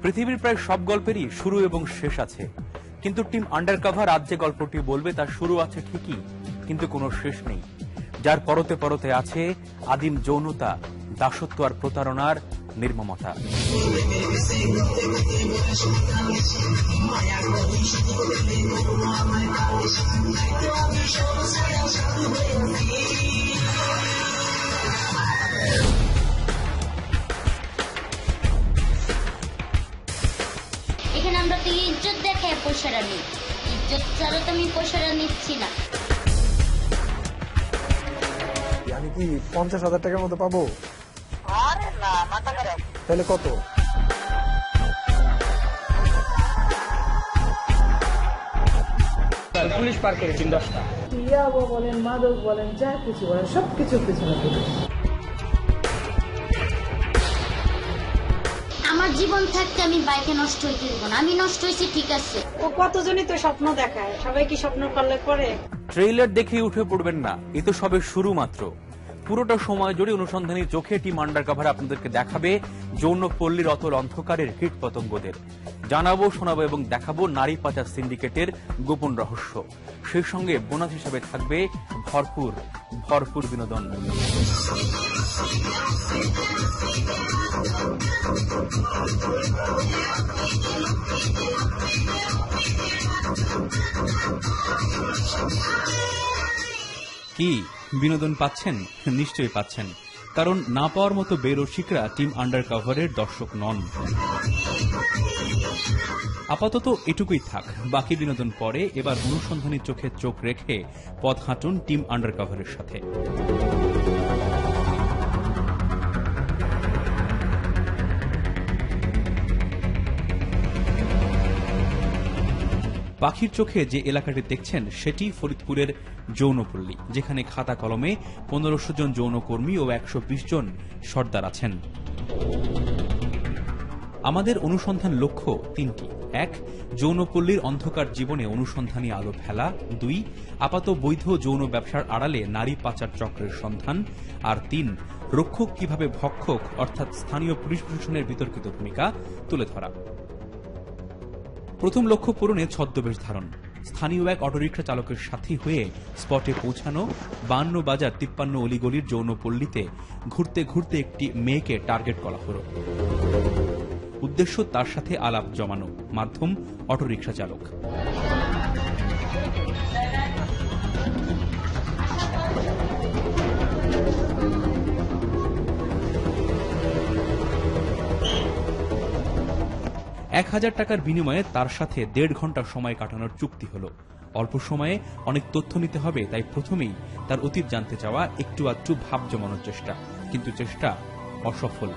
পৃথিবীর প্রায় সব গল্পেরই শুরু এবং শেষ আছে, কিন্তু টিম আন্ডারকভার আজ যে গল্পটি বলবে তার শুরু আছে ঠিকই, কিন্তু কোনো শেষ নেই। যার পরতে পরতে আছে আদিম যৌনতা, দাসত্ব আর প্রতারণার নির্মমতা। এখানে আমরা তো ইজ্জত দেখে পয়সাটা নিই, ইজ্জত ছাড়া তো আমি পয়সাটা নিচ্ছি না। আমি কি 50,000 টাকার মতো পাবো? আরে না, মাথা খারাপ। তাহলে কত? পুলিশ পার করেছেন 10টা। ইয়াবো বলেন, মাদক বলেন, যা কিছু বলেন, সবকিছুর পিছনে পুলিশ। আমার জীবন থাকতে আমি বাইকে নষ্ট হইতে দেব না। আমি নষ্ট হয়েছি ঠিক আছে। ও কতজনই তো স্বপ্ন দেখায়, সবাই কি স্বপ্ন পালন করে? ট্রেইলার দেখে উঠে পড়বেন না, এ তো সবে শুরু মাত্র। পুরোটা সময় জুড়ে অনুসন্ধানী চোখে টিম আন্ডারকভার আপনাদেরকে দেখাবে যৌনপল্লীর অতল অন্ধকারের কীট পতঙ্গদের। জানাবো, শোনাবো এবং দেখাবো নারী পাচার সিন্ডিকেটের গোপন রহস্য। সেই সঙ্গে বোনাস হিসাবে থাকবে ভরপুর ভরপুর বিনোদন। কি বিনোদন পাচ্ছেন? নিশ্চয়ই পাচ্ছেন, কারণ না পাওয়ার মতো বেরসিকরা টিম আন্ডারকভারের দর্শক নন। আপাতত এটুকুই থাক, বাকি বিনোদন পরে। এবার অনুসন্ধানী চোখে চোখ রেখে পথ হাঁটুন টিম আন্ডারকভারের সাথে। পাখির চোখে যে এলাকাটি দেখছেন সেটি ফরিদপুরের যৌনপল্লী, যেখানে খাতা কলমে 1500 জন যৌনকর্মী ও 120 জন সর্দার আছেন। আমাদের অনুসন্ধান লক্ষ্য তিনটি: 1. যৌনপল্লীর অন্ধকার জীবনে অনুসন্ধানী আলো ফেলা, 2. আপাত বৈধ যৌন ব্যবসার আড়ালে নারী পাচার চক্রের সন্ধান, আর 3. রক্ষক কিভাবে ভক্ষক অর্থাৎ স্থানীয় পুলিশ প্রশাসনের বিতর্কিত ভূমিকা তুলে ধরা। প্রথম লক্ষ্য পূরণে ছদ্মবেশ ধারণ। স্থানীয় এক অটোরিকশা চালকের সাথী হয়ে স্পটে পৌঁছানো। 52 বাজার 53 অলিগলির যৌনপল্লীতে ঘুরতে ঘুরতে একটি মেয়েকে টার্গেট করা হল। উদ্দেশ্য তার সাথে আলাপ জমানো, মাধ্যম অটোরিকশা চালক। $1000 টাকার বিনিময়ে তার সাথে 1.5 ঘন্টা সময় কাটানোর চুক্তি হলো। অল্প সময়ে অনেক তথ্য নিতে হবে, তাই প্রথমেই তার অতীত জানতে চাওয়া, একটু আধটু ভাব জমানোর চেষ্টা, কিন্তু চেষ্টা অসফল।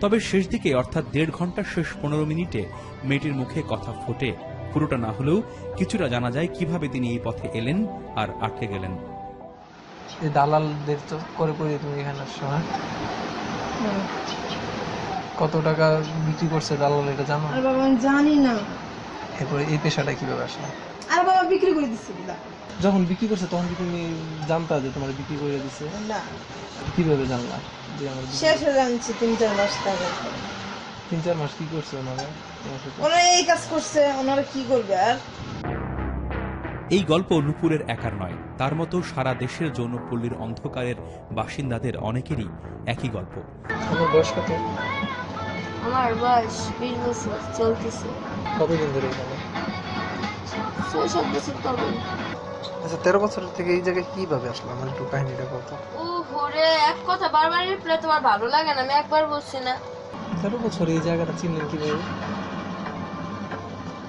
তবে শেষ দিকে অর্থাৎ 1.5 ঘন্টার শেষ 15 মিনিটে মেয়েটির মুখে কথা ফোটে। পুরোটা না হলেও কিছুটা জানা যায় কিভাবে তিনি এই পথে এলেন আর আটকে গেলেন। দালালদের তো করে তুমি এখানে আসছো, হ্যাঁ? কত টাকা বিক্রি করছে দালাল এটা জানো? আর বাবা আমি জানি না। এরপরে এই পেশাটা কিভাবে আসলো? আর বাবা বিক্রি করে দিচ্ছি। যখন বিক্রি করছে তখন কি তুমি জানতা যে তোমার বিক্রি করে দিছে? না। কিভাবে জানলা যে আমার শেষে জানছি 3-4 মাস আগে। 3-4 মাস কি করছে ওনারা? ওরা এই কাজ করছে, ওনারা কি করবে আর? এই গল্প নুপুরের একার নয়, তার মতো সারা দেশের যৌনপল্লীর অন্ধকারের বাসিন্দাদের অনেকেরই একই গল্প। তোমার বয়স কত? আমার বয়স 20 বছর চলতেছে। কতদিন ধরে এখানে? 6-7 বছর তবে। আচ্ছা, 13 বছর থেকে এই জায়গায় কিভাবে আসলো? আমার একটু কাহিনীটা বলতো। ও হরে, এক কথা বারবার রিপ্লাই তোমার ভালো লাগে না? আমি একবার বলছি না? 13 বছর এই জায়গাটা চিনলেন কিভাবে?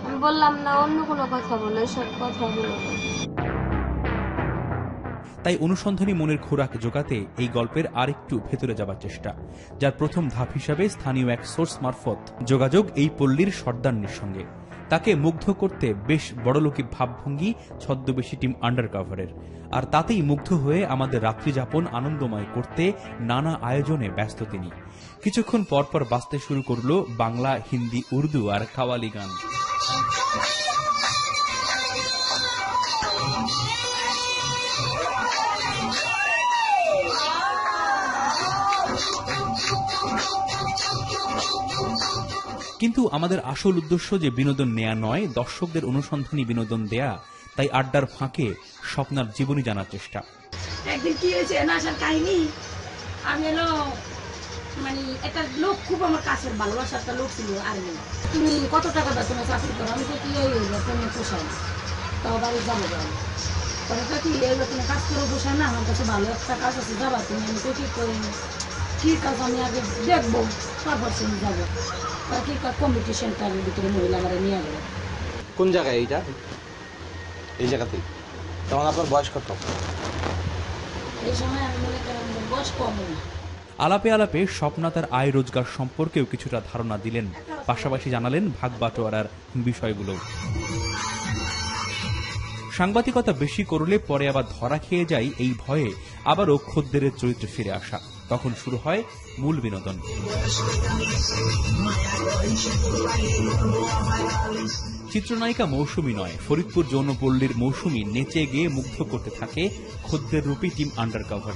আমি বললাম না অন্য কোনো কথা বলে, সব কথা বলো। তাই অনুসন্ধানী মনের খোরাক জোগাতে এই গল্পের আরেকটু ভেতরে যাবার চেষ্টা, যার প্রথম ধাপ হিসাবে স্থানীয় এক সোর্স মারফত যোগাযোগ এই পল্লীর সর্দারনির সঙ্গে। তাকে মুগ্ধ করতে বেশ বড়লোকি ভাবভঙ্গি ছদ্মবেশী টিম আন্ডারকভারের, আর তাতেই মুগ্ধ হয়ে আমাদের রাত্রিযাপন আনন্দময় করতে নানা আয়োজনে ব্যস্ত তিনি। কিছুক্ষণ পরপর বাজতে শুরু করলো বাংলা, হিন্দি, উর্দু আর কাওয়ালি গান। কিন্তু আমাদের আসল উদ্দেশ্য যে বিনোদন নেয়া নয়, দর্শকদের অনুসন্ধানী বিনোদন দেয়া। তাই আড্ডার ফাঁকে স্বপ্নার জীবনী জানার চেষ্টা। একদিন কি হয়েছে না আসার কাহিনী, আমি এলো মানে একটা লোক খুব আমার কাছের ভালোবাসার একটা লোক ছিল। আর তুমি কত টাকা বেতনে চাকরি করো? আমি তো কি এই বেতনে পোষায় না, তাও বাড়ি যাবো তবে কি এই বেতনে কাজ করে পোষায় না, আমার কাছে ভালো একটা কাজ আছে, যাবা তুমি? আমি তো ঠিক করি কি কাজ আমি আগে দেখবো, তারপর তুমি যাবো। তা কি কম্পিটিশনটার ভিতরে মহিলারা নিয়ে গেল। কোন জায়গায় এইটা? এই জায়গাতেই। তখন আপনার বয়স কত? এই সময় আমি মনে করি আমাদের বয়স কম না। আলাপে আলাপে স্বপ্না তার আয় রোজগার সম্পর্কেও কিছুটা ধারণা দিলেন, পাশাপাশি জানালেন ভাগ বাটোয়ারার বিষয়গুলো। সাংবাদিকতা বেশি করলে পরে আবার ধরা খেয়ে যায়, এই ভয়ে আবারও খদ্দেরের চরিত্রে ফিরে আসা। তখন শুরু হয় মূল বিনোদন। চিত্রনায়িকা মৌসুমী নয়, ফরিদপুর যৌনপল্লীর মৌসুমী নেচে গিয়ে মুগ্ধ করতে থাকে খদ্দের রূপী টিম আন্ডারকভার।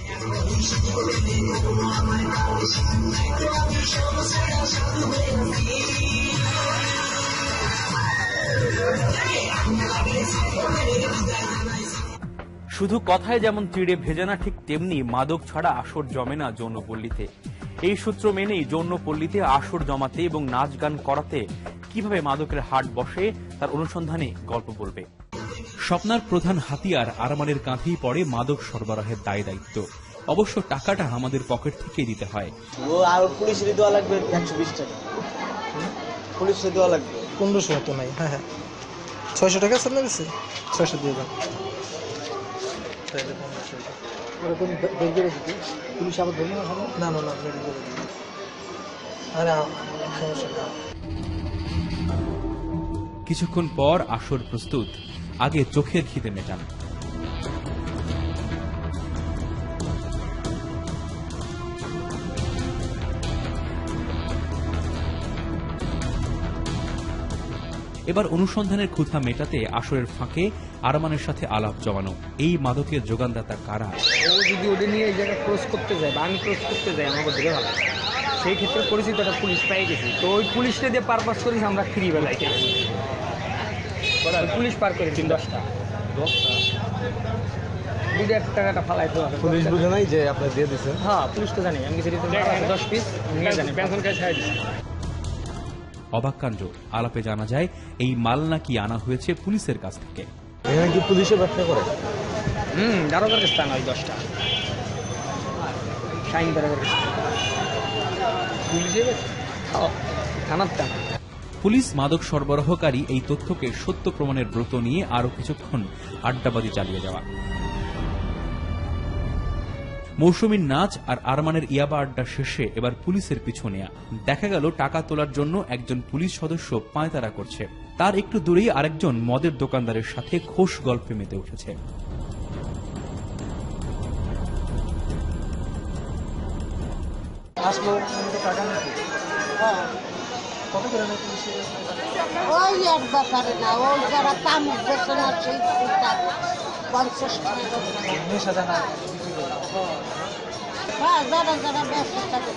শুধু কথায় যেমন চিড়ে ভেজে না, ঠিক তেমনি মাদক ছাড়া আসর জমে না যৌনপল্লীতে। এই সূত্র মেনেই যৌনপল্লীতে আসর জমাতে এবং নাচ গান করাতে কিভাবে মাদকের হাট বসে তার অনুসন্ধানে গল্প বলবে। স্বপ্নার প্রধান হাতিয়ার আরমানের কাঁধেই পড়ে মাদক সরবরাহের দায় দায়িত্ব। অবশ্য টাকাটা আমাদের পকেট থেকেই দিতে হয়। ও আর পুলিশের দেওয়া লাগবে 120 টাকা। পুলিশের দেওয়া লাগবে 1500 তো নাই। হ্যাঁ হ্যাঁ 600 টাকা আছে আপনার কাছে? 600 দিয়ে দেন। পুলিশ আবার ধরবে না? না না না বের করে দিন। আরে সমস্যা নেই। কিছুক্ষণ পর আসর প্রস্তুত, আগে চোখের খিদে মেটান। এবার অনুসন্ধানের ক্ষুধা মেটাতে আসরের ফাঁকে আরমানের সাথে আলাপ জমানো। এই মাদকের যোগানদাতা কারা? ও যদি ওদের নিয়ে এই জায়গায় ক্রস করতে যায় বা আমি ক্রস করতে যাই, আমাকে ধরে ভালো, সেই ক্ষেত্রে পরিচিতটা পুলিশ পেয়ে গেছি। তো ওই পুলিশটা দিয়ে পারপাস করেছি আমরা ফ্রি বেলায় খেয়েছি। পুলিশ পার করে 10টা 2 টাকাটা ফালাইতে হবে। পুলিশ বুঝে নাই যে আপনি দিয়ে দিচ্ছেন? হ্যাঁ পুলিশ তো জানি, আমি কিছু 10 পিস নিয়ে জানি, পেনশন কাছে ছাড়াই দিচ্ছি। অবাক কাণ্ড, আলাপে জানা যায় এই মাল নাকি আনা হয়েছে পুলিশের কাছ থেকে। এখানে কি পুলিশের ব্যবসা করে? দারোগার স্থান ওই 10টা শাইন দারোগার পুলিশের থানার টান। পুলিশ মাদক সরবরাহকারী এই তথ্যকে সত্য প্রমাণের ব্রত নিয়ে আরো কিছুক্ষণ আড্ডাবাজি চালিয়ে যাওয়া। মৌসুমীর নাচ আর আরমানের ইয়াবা আড্ডা শেষে এবার পুলিশের পিছু নেয়া। দেখা গেল টাকা তোলার জন্য একজন পুলিশ সদস্য পায়তারা করছে, তার একটু দূরেই আরেকজন মদের দোকানদারের সাথে খোশ গল্পে মেতে উঠেছে। ওই এক ব্যাপারে না, ওই যারা তামুক বেছে না সেই 50 টাকা। হ্যাঁ যারা যারা ব্যবসা থাকে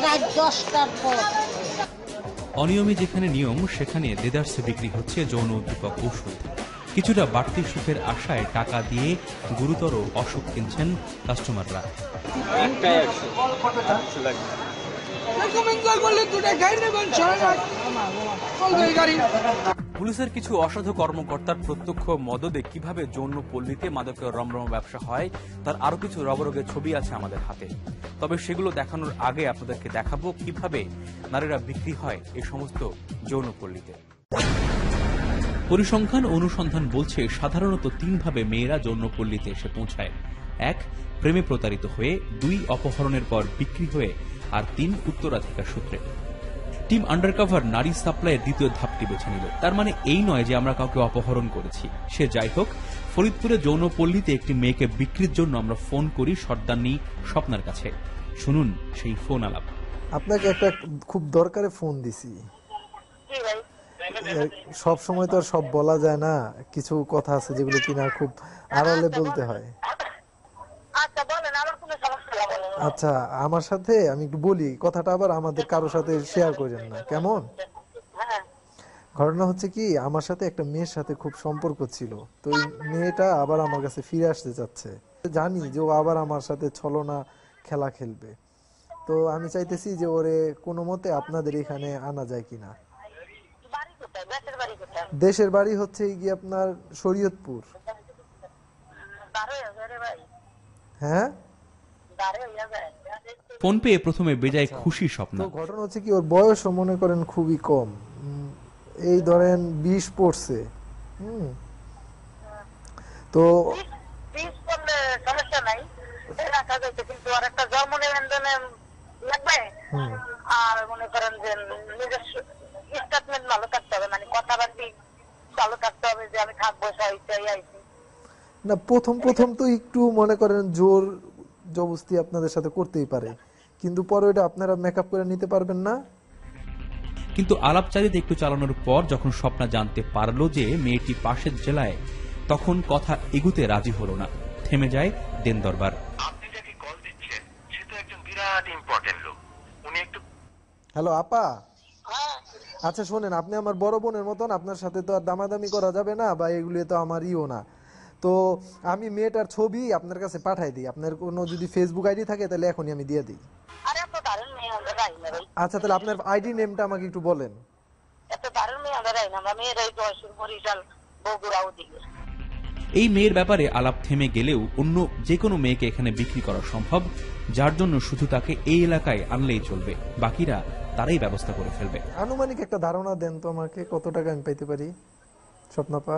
রাত 10টার পর। অনিয়মে যেখানে নিয়ম, সেখানে দেদারসে বিক্রি হচ্ছে যৌন উদ্দীপক ঔষধ। কিছুটা বাড়তি সুখের আশায় টাকা দিয়ে গুরুতর অসুখ কিনছেন কাস্টমাররা। পুলিশের কিছু অসাধু কর্মকর্তার প্রত্যক্ষ মদদে কিভাবে যৌনপল্লীতে মাদকের রমরম ব্যবসা হয় তার আরো কিছু রগরগে ছবি আছে আমাদের হাতে। তবে সেগুলো দেখানোর আগে আপনাদেরকে দেখাবো কিভাবে নারীরা বিক্রি হয় এই সমস্ত যৌনপল্লীতে। পরিসংখ্যান অনুসন্ধান বলছে সাধারণত 3 ভাবে মেয়েরা যৌনপল্লীতে এসে পৌঁছায়। 1, প্রেমে প্রতারিত হয়ে, 2, অপহরণের পর বিক্রি হয়ে, আর 3, উত্তরাধিকার সূত্রে। টিম আন্ডারকভার নারী সাপ্লাইয়ের দ্বিতীয় ধাপটি বেছে নিল। তার মানে এই নয় যে আমরা কাউকে অপহরণ করেছি। সে যাই হোক, ফরিদপুরে যৌনপল্লীতে একটি মেয়েকে বিক্রির জন্য আমরা ফোন করি সর্দারনী স্বপ্নার কাছে। শুনুন সেই ফোন আলাপ। আপনাকে একটা খুব দরকারে ফোন দিছি। সব সময় তো আর সব বলা যায় না, কিছু কথা আছে যেগুলো কিনা খুব আড়ালে বলতে হয়। আচ্ছা বলেন, আমার কোনো সমস্যা নেই, বলেন। আচ্ছা, আমার সাথে আমি একটু বলি কথাটা, আবার আমাদের কারোর সাথে শেয়ার করেন না, কেমন? হ্যাঁ ঘটনা হচ্ছে কি, আমার সাথে একটা মেয়ের সাথে খুব সম্পর্ক ছিল, তো ওই মেয়েটা আবার আমার কাছে ফিরে আসতে চাচ্ছে। জানি যে ও আবার আমার সাথে ছলনা খেলা খেলবে, তো আমি চাইতেছি যে ওরে কোনো মতে আপনাদের এখানে আনা যায় কিনা। বাড়ি কোথায়, দেশের বাড়ি কোথায়? দেশের বাড়ি হচ্ছে গিয়ে আপনার শরীয়তপুর। দাঁড়ে হয়ে রে ভাই, হ্যাঁ, দাঁড়ে হয়ে যায়। ফোন পেয়ে প্রথমে বেজায় খুশি স্বপ্ন। তো ঘটনা হচ্ছে কি, ওর বয়সও মনে করেন খুবই কম, এই ধরেন 20 পড়ছে। তো পিস করলে সমস্যা নাই, রাখা যাইতে, কিন্তু আর একটা জন্ম নিবন্ধনে লাগবে। আর মনে করেন যে নিজের স্টেটমেন্ট ভালো থাকতে হবে, মানে কথাবার্তি ভালো থাকতে হবে, যে আমি থাকবো সহিতাই আইছি। না, প্রথম তো একটু মনে করেন জোর জবস্তি আপনাদের সাথে করতেই পারে, কিন্তু পরে ওটা আপনারা মেকআপ করে নিতে পারবেন না। কিন্তু আলাপচারিতা একটু চালানোর পর যখন স্বপ্না জানতে পারলো যে মেয়েটি পাশের জেলায়, তখন কথা এগুতে রাজি হলো না, থেমে যায় দেন দরবার। আপনি যাকে কল দিচ্ছেন সে তো একজন বিরাট ইম্পর্টেন্ট লোক, উনি একটু। হ্যালো আপা, আচ্ছা শোনেন, আপনি আমার বড় বোনের মতন, আপনার সাথে তো আর দামাদামি করা যাবে না, বা এগুলি তো আমার ইও না। তো আমি মেয়েটার ছবি আপনার কাছে পাঠাই দিই, আপনার কোনো যদি ফেসবুক আইডি থাকে তাহলে এখনই আমি দিয়ে দিই। আরে এত দারুণ মেয়ে আমরা রাই না ভাই, আচ্ছা, তাহলে আপনার আইডি নেমটা আমাকে একটু বলেন। এত দারুণ মেয়ে আমরা রাই না, আমরা মেয়েরাই তো অসুর বরিশাল বগুড়াও দিকে। এই মেয়ের ব্যাপারে আলাপ থেমে গেলেও অন্য যে কোনো মেয়েকে এখানে বিক্রি করা সম্ভব, যার জন্য শুধু তাকে এই এলাকায় আনলেই চলবে, বাকিরা তারাই ব্যবস্থা করে ফেলবে। আনুমানিক একটা ধারণা দেন তো আমাকে, কত টাকা আমি পাইতে পারি স্বপ্নাপা?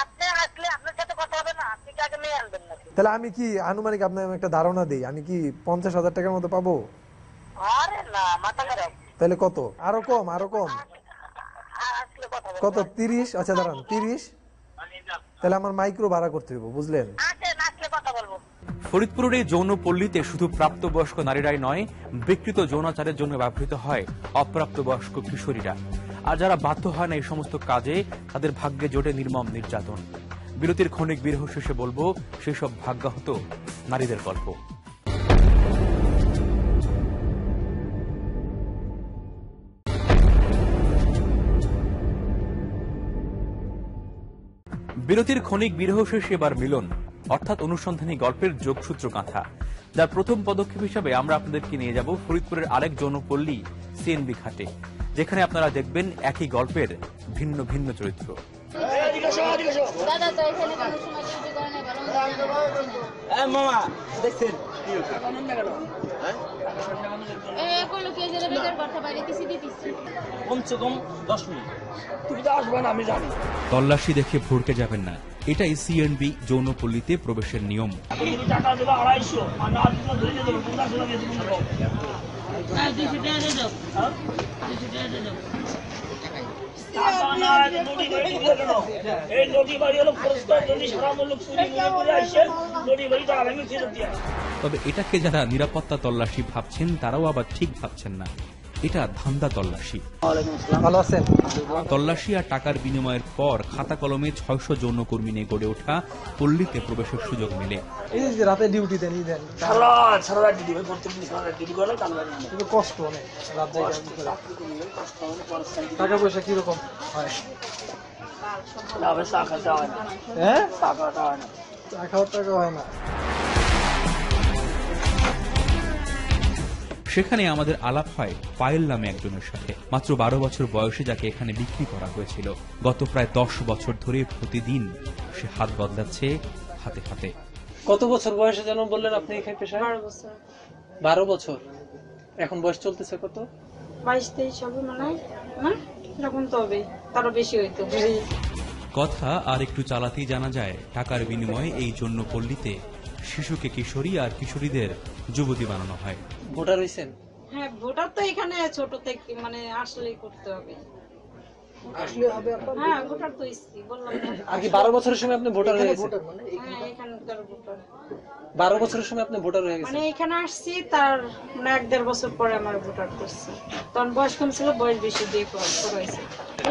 আপনি আসলে আপনার সাথে কথা হবে না, আপনি কাকে মেয়ে আনবেন নাকি? তাহলে আমি কি আনুমানিক আপনার একটা ধারণা দিই, আমি কি 50,000 টাকার মতো পাবো? আরে না, মাথা খারাপ। তাহলে কত? আরো কম? আসলে কথা হবে। কত? 30? আচ্ছা দাঁড়ান, 30? তাহলে আমার মাইক্রো ভাড়া করতে হবে, বুঝলেন? আসলে কথা বলবো। ফরিদপুরের এই যৌন পল্লীতে শুধু প্রাপ্তবয়স্ক নারীরাই নয়, বিকৃত যৌনাচারের জন্য ব্যবহৃত হয় অপ্রাপ্তবয়স্ক কিশোরীরা। আর যারা বাধ্য হয় না এই সমস্ত কাজে, তাদের ভাগ্যে জোটে নির্মম নির্যাতন। বিরতির ক্ষণিক বিরহ শেষে বলবো সেসব ভাগ্যাহত নারীদের গল্প। বিরতির ক্ষণিক বিরহ শেষে এবার মিলন, অর্থাৎ অনুসন্ধানী গল্পের যোগসূত্র গাঁথা, যার প্রথম পদক্ষেপ হিসাবে আমরা আপনাদেরকে নিয়ে যাব ফরিদপুরের আরেক যৌনপল্লী সিএনবি ঘাটে, যেখানে আপনারা দেখবেন একই গল্পের ভিন্ন ভিন্ন চরিত্র। তল্লাশি দেখে ভড়কে যাবেন না, এটাই সিএনবি যৌনপল্লীতে প্রবেশের নিয়ম। তবে এটাকে যারা নিরাপত্তা তল্লাশি ভাবছেন, তারাও আবার ঠিক ভাবছেন না, এটা ধান্দা তল্লাশি। ভালো আছেন? তল্লাশি আর টাকার বিনিময়ের পর খাতা কলমে 600 যৌনকর্মী নিয়ে গড়ে ওঠা পল্লীতে প্রবেশের সুযোগ মিলে। এই যে রাতে ডিউটি দেন, সারা রাত ডিউটি করে, কষ্ট অনেক, রাত জায়গা টাকা পয়সা কিরকম হয়? চা খাওয়ার টাকা হয় না। সেখানে আমাদের আলাপ হয় পায়েল নামে একজনের সাথে, মাত্র 12 বছর বয়সে, যাকে এখানে বিক্রি করা হয়েছিল। গত প্রায় 10 বছর ধরে প্রতিদিন সে হাত বদলাচ্ছে হাতে হাতে। কত বছর বয়সে যেন বললেন আপনি এখানে পেশায়? 12 বছর। 12 বছর। এখন বয়স চলতেছে কত? 22-23 হবে মনে হয় না, এরকম তো হবে, তারও বেশি হইতো। কথা আর একটু চালাতেই জানা যায় টাকার বিনিময়ে এই যৌনপল্লীতে শিশুকে কিশোরী আর কিশোরীদের যুবতী বানানো হয়। ভোটার হইছেন? হ্যাঁ, ভোটার তো এখানে ছোট থেকে মানে আসলেই করতে হবে। হ্যাঁ, ভোটার তো ইসছি বললাম। আগে 12 বছরের সময় আপনি ভোটার হয়ে গেছেন? হ্যাঁ, এখানকার ভোটার। 12 বছরের সময় আপনি ভোটার হয়ে গেছেন? মানে এখানে আসছি তার 1-1.5 বছর পরে আমার ভোটার করছে, তখন বয়স কম ছিল, বয়স বেশি দিয়ে করাইছে।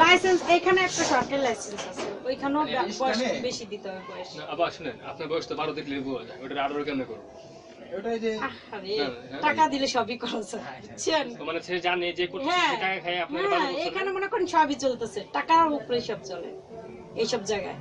লাইসেন্স এখানে একটা সরকারি লাইসেন্স আছে, ওইখানেও বয়স বেশি দিতে হবে বয়স। আবার শুনেন, আপনার বয়স তো 12 দেখলে বোঝা যায়, ওটা 18 কেন করব? টাকা দিলে সবই করা যায়, বুঝছেন? মানে সে জানে যে টাকা খায় আপনার এখানে মনে করেন সবই চলতেছে, টাকার উপরে সব চলে এইসব জায়গায়।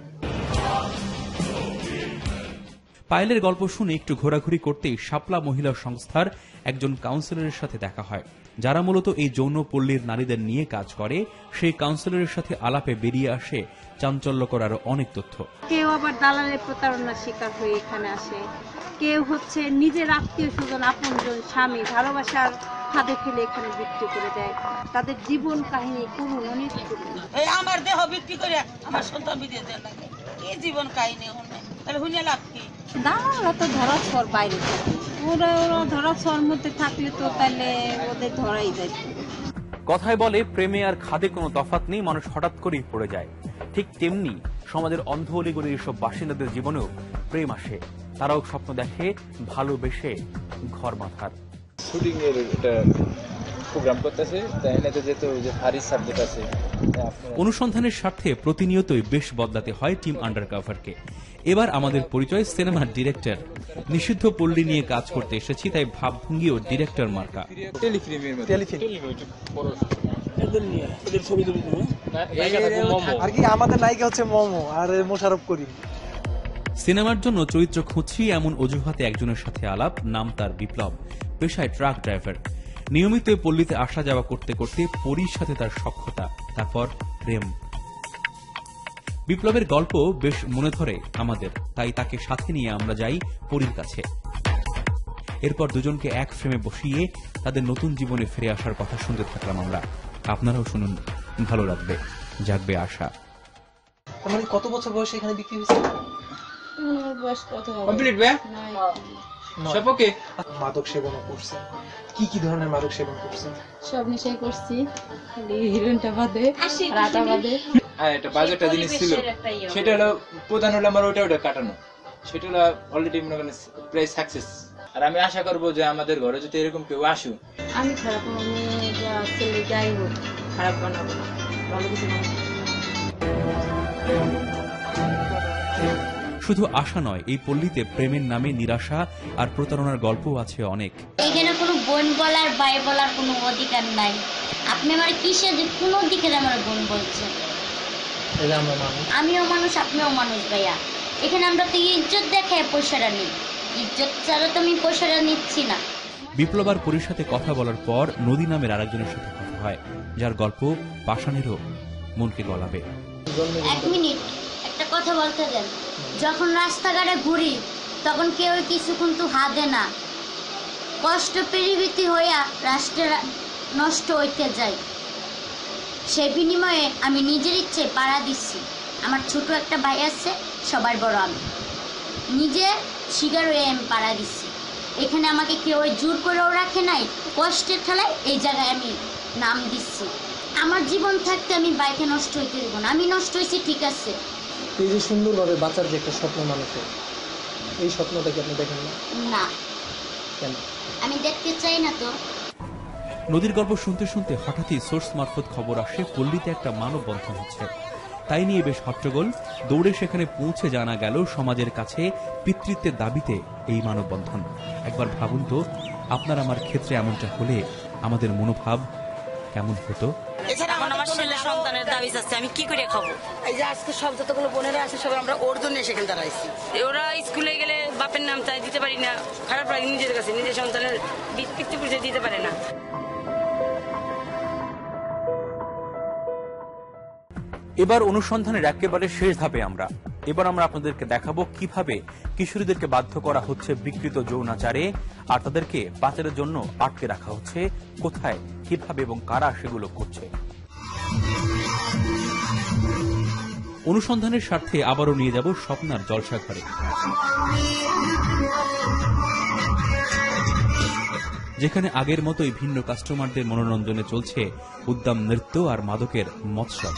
পায়েলের গল্প শুনে একটু ঘোরাঘুরি করতেই শাপলা মহিলা সংস্থার একজন কাউন্সিলরের সাথে দেখা হয়, যারা মূলত এই যৌন পল্লীর নারীদের নিয়ে কাজ করে। সেই কাউন্সিলরের সাথে আলাপে বেরিয়ে আসে চাঞ্চল্যকর আরো অনেক তথ্য। কেউ আবার দালালের প্রতারণার শিকার হয়ে এখানে আসে, কেউ হচ্ছে নিজের আত্মীয় স্বজন, আপনজন, স্বামী ভালোবাসার ফাঁদে ফেলে এখানে বিক্রি করে দেয়। তাদের জীবন কাহিনী করুন, অনেক করুন। আমার দেহ বিক্রি করে আমার সন্তান বিদেশ দেয় না, কি জীবন কাহিনী তাহলে হুনে লাভ কি? দালালরা তো ধরা ছোঁয়ার বাইরে থাকে, ওরা ধরা ছোঁয়ার মধ্যে থাকলে তো তাহলে ওদের ধরাই যায়। কথায় বলে প্রেমে আর খাদে কোনো তফাৎ নেই, মানুষ হঠাৎ করেই পড়ে যায়। ঠিক তেমনি সমাজের অন্ধ অলিগলির এসব বাসিন্দাদের জীবনেও প্রেম আসে, তারাও স্বপ্ন দেখে ভালোবেসে ঘর বাঁধার। শুটিং এর এটা প্রোগ্রাম করতেছে, তাই না? তো যেতে ওই যে ভারী সাবজেক্ট আছে। অনুসন্ধানের স্বার্থে প্রতিনিয়তই বেশ বদলাতে হয় টিম আন্ডারকভারকে। এবার আমাদের পরিচয় সিনেমার ডিরেক্টর। নিষিদ্ধ পল্লী নিয়ে কাজ করতে এসেছি, তাই ভাবভঙ্গিও ডিরেক্টর মার্কা। আর কি আমাদের নায়িকা হচ্ছে মোমো আর মোশাররফ করিম। সিনেমার জন্য চরিত্র খুঁজছি এমন অজুহাতে একজনের সাথে আলাপ, নাম তার বিপ্লব, পেশায় ট্রাক ড্রাইভার। নিয়মিত পল্লীতে আসা যাওয়া করতে করতে পরীর সাথে তার সখ্যতা, তারপর প্রেম। বিপ্লবের গল্প বেশ মনে ধরে আমাদের, তাই তাকে সাথে নিয়ে আমরা যাই পরীর কাছে। এরপর দুজনকে এক ফ্রেমে বসিয়ে তাদের নতুন জীবনে ফিরে আসার কথা শুনতে থাকলাম আমরা। আপনারাও শুনুন, ভালো লাগবে, জাগবে আশা। মানে কত বছর বয়সে এখানে বিক্রি হয়েছে? বয়স কত হবে? কমপ্লিট বে? সব ওকে। মাদক সেবনও করছেন? কি কি ধরনের মাদক সেবন করছেন? সব নেশাই করছি, হিরোইনটা বাদে, রাতা বাদে। হ্যাঁ, এটা বাজেটটা জিনিস ছিল, সেটা হলো প্রধান হলো আমার ওটা কাটানো, সেটা হলো অলরেডি মনে করেন প্রায় সাকসেস। আর আমি আশা করবো যে আমাদের ঘরে যদি এরকম কেউ আসুক, আমি খারাপ মেয়ে যা ছেলে যাই হোক খারাপ বানাবো না, ভালো কিছু বানাবো। শুধু আশা নয়, এই পল্লীতে প্রেমের নামে নিরাশা আর প্রতারণার গল্পও আছে অনেক। এখানে কোনো বোন বলার ভাই বলার কোনো অধিকার নাই। আপনি আমার কিসের কোন দিকে আমার বোন বলছেন? আমিও মানুষ, আপনিও মানুষ ভাইয়া। এখানে আমরা তো ইজ্জত দেখায় পয়সাটা নিই, ইজ্জত ছাড়া তো আমি পয়সাটা নিচ্ছি না। বিপ্লব আর পরীর সাথে কথা বলার পর নদী নামের আরেকজনের সাথে কথা হয়, যার গল্প পাষাণেরও মনকে গলাবে। এক মিনিট, একটা কথা বলতে দেন। যখন রাস্তাঘাটে ঘুরি তখন কেউ কিছু কিন্তু হাতে না, কষ্ট পেরিবৃত্তি হইয়া রাষ্ট্র নষ্ট হইতে যায়। সেই বিনিময়ে আমি নিজের ইচ্ছে পাড়া দিচ্ছি। আমার ছোট একটা ভাই আছে, সবার বড় আমি, নিজে শিকার হয়ে আমি পাড়া দিচ্ছি। এখানে আমাকে কেউ জোর করেও রাখে নাই, কষ্টের ঠেলায় এই জায়গায় আমি নাম দিচ্ছি। আমার জীবন থাকতে আমি বাইকে নষ্ট হইতে দেবো না। আমি নষ্ট হয়েছি ঠিক আছে, এই যে সুন্দরভাবে বাঁচার যে একটা স্বপ্ন মানুষের, এই স্বপ্নটা কি আপনি দেখেন না? না, কেন? আমি দেখতে চাই না তো। নদীর গল্প শুনতে শুনতে হঠাৎই সোর্স মারফত খবর আসে পল্লীতে একটা মানববন্ধন হচ্ছে। তাই নিয়ে বেশ হট্টগোল। দৌড়ে সেখানে পৌঁছে জানা গেল সমাজের কাছে পিতৃত্বের দাবিতে এই মানববন্ধন। একবার ভাবুন তো, আপনার আমার ক্ষেত্রে এমনটা হলে আমাদের মনোভাব কেমন হতো? এখন আমার ছেলে সন্তানের দাবি চাচ্ছে, আমি কি করে খাবো? এই যে আজকে সব যতগুলো বোনেরা আছে সবাই আমরা ওর জন্য সেখানে দাঁড়াইছি। ওরা স্কুলে গেলে বাপের নাম চাই দিতে পারি না, খারাপ লাগে নিজের কাছে, নিজের সন্তানের পিতৃ পরিচয় দিতে পারে না। এবার অনুসন্ধানের একেবারে শেষ ধাপে এবার আমরা আপনাদেরকে দেখাবো কিভাবে কিশোরীদেরকে বাধ্য করা হচ্ছে বিকৃত যৌনাচারে, আর তাদেরকে পাচারের জন্য আটকে রাখা হচ্ছে কোথায়, কিভাবে এবং কারা সেগুলো করছে। অনুসন্ধানের স্বার্থে আবারও নিয়ে যাব স্বপ্নার জলসাঘরে, যেখানে আগের মতোই ভিন্ন কাস্টমারদের মনোরঞ্জনে চলছে উদ্দাম নৃত্য আর মাদকের মৎসব।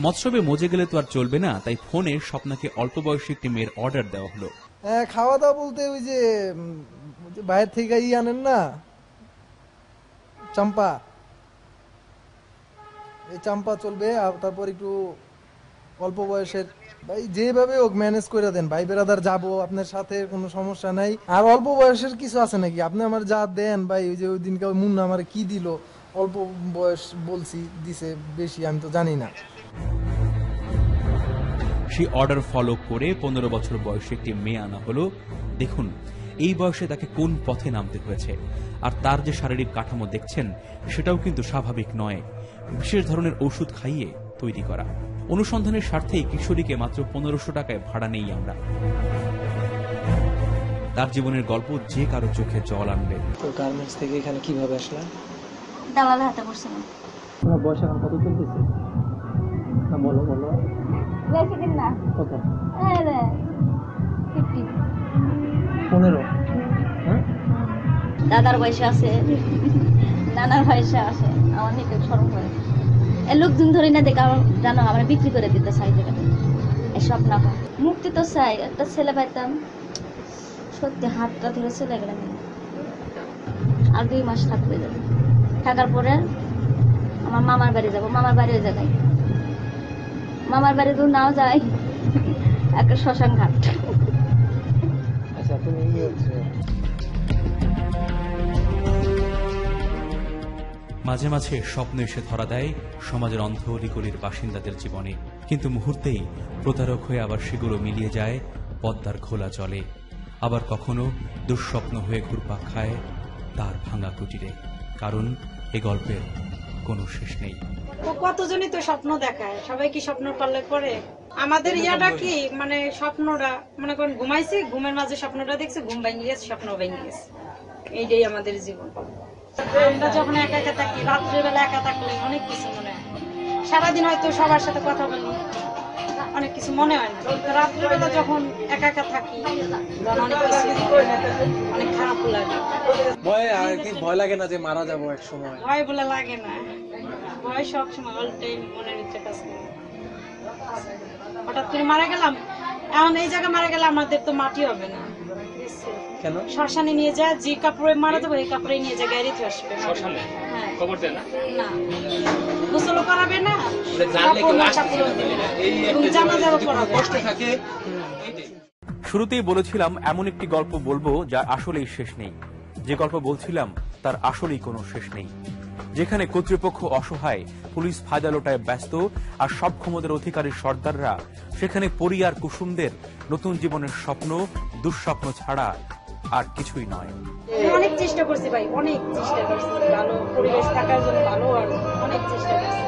মৎসবে মজে গেলে তো আর চলবে না, তাই ফোনে স্বপ্নাকে অল্প বয়সী একটি মেয়ের অর্ডার দেওয়া হলো। খাওয়া দাওয়া বলতে ওই যে বাইরে থেকে আনেন না, চাম্পা, এই চাম্পা চলবে। আর তারপর একটু অল্প বয়সের ভাই যেভাবে হোক ম্যানেজ করে দেন ভাই, বেরাদার যাবো আপনার সাথে, কোনো সমস্যা নাই। আর অল্প বয়সের কিছু আছে নাকি? আপনি আমার যা দেন ভাই, ওই যে ওই দিনকে মুন্না আমার কি দিল, অল্প বয়স বলছি, দিছে বেশি আমি তো জানি না। সেই অর্ডার ফলো করে 15 বছর বয়সে একটি মেয়ে আনা হলো। দেখুন এই বয়সে তাকে কোন পথে নামতে হয়েছে। আর তার যে শারীরিক কাঠামো দেখছেন সেটাও কিন্তু স্বাভাবিক নয়, বিশেষ ধরনের ওষুধ খাইয়ে তৈরি করা। অনুসন্ধানের স্বার্থেই কিশোরীকে মাত্র 1500 টাকায় ভাড়া নেই আমরা। তার জীবনের গল্প যে কারো চোখে জল আনবে। তো গার্মেন্টস থেকে এখানে কিভাবে আসলেন? দালালের হাতে পড়ছিলাম। তোমার বয়স এখন কত চলতেছে? না বলো বলো। বেশি দিন না। কত? 15। হ্যাঁ? দাদার বয়সে আছে, নানার বয়সে আছে, আমার নিতে শরম করে। এই লোকজন ধরে না দেখে আমার জানো আমরা বিক্রি করে দিতে চাই জায়গাটা। এসব না হয় মুক্তি তো চাই, একটা ছেলে পাইতাম, সত্যি হাতটা ধরে চলে গেলাম। আর 2 মাস থাকবে, থাকার পরে আমার মামার বাড়ি যাবো। মামার বাড়ি ওই জায়গায়, মামার বাড়ি দূর নাও যায়, একটা শ্মশান ঘাট। আচ্ছা তুমি মাঝে মাঝে স্বপ্ন এসে ধরা দেয় সমাজের অন্ধ অলিগলির বাসিন্দাদের জীবনে, কিন্তু মুহূর্তেই প্রতারক হয়ে আবার সেগুলো মিলিয়ে যায় পদ্মার খোলা জলে। আবার কখনো দুঃস্বপ্ন হয়ে ঘুরপাক খায় তার ভাঙা কুটিরে। কারণ এ গল্পের কোনো শেষ নেই। ও কতজনই তো স্বপ্ন দেখায়, সবাই কি স্বপ্ন পাল্লে পড়ে? আমাদের ইয়াটা কি মানে স্বপ্নটা মনে করেন ঘুমাইছি, ঘুমের মাঝে স্বপ্নটা দেখছি, ঘুম ভেঙে গেছে, স্বপ্ন ভেঙে গেছে, এইটাই আমাদের জীবন। আমরা যখন একা একা থাকি, রাত্রিবেলা একা থাকলে অনেক কিছু মনে হয়। সারাদিন হয়তো সবার সাথে কথা বলি, অনেক কিছু মনে হয় না, রাত্রিবেলা যখন একা একা থাকি অনেক কিছু অনেক খারাপ লাগে। ভয় লাগে না যে মারা যাবো এক সময়? ভয় বলে লাগে না, ভয় সব সময় অল টাইম মনের ভিতরে কাজ করে। হঠাৎ করে মারা গেলাম, এখন এই জায়গায় মারা গেলে আমাদের তো মাটি হবে না, কেন? শ্মশানে নিয়ে যায়, যে কাপড়ে মারা যাবো এই কাপড়ে নিয়ে যায় গাড়িতে আসবে। হ্যাঁ, খবর দেন না, না গোসল করাবে না, কষ্ট থাকে। শুরুতেই বলেছিলাম এমন একটি গল্প বলবো যার আসলেই শেষ নেই। যে গল্প বলছিলাম তার আসলেই কোনো শেষ নেই। যেখানে কর্তৃপক্ষ অসহায়, পুলিশ ফায়দা লোটায় ব্যস্ত, আর সব ক্ষমতার অধিকারী সর্দাররা, সেখানে পরি আর কুসুমদের নতুন জীবনের স্বপ্ন দুঃস্বপ্ন ছাড়া আর কিছুই নয়। অনেক চেষ্টা করছি ভাই, অনেক চেষ্টা করছি ভালো পরিবেশ থাকার জন্য, ভালো আর অনেক চেষ্টা করছি।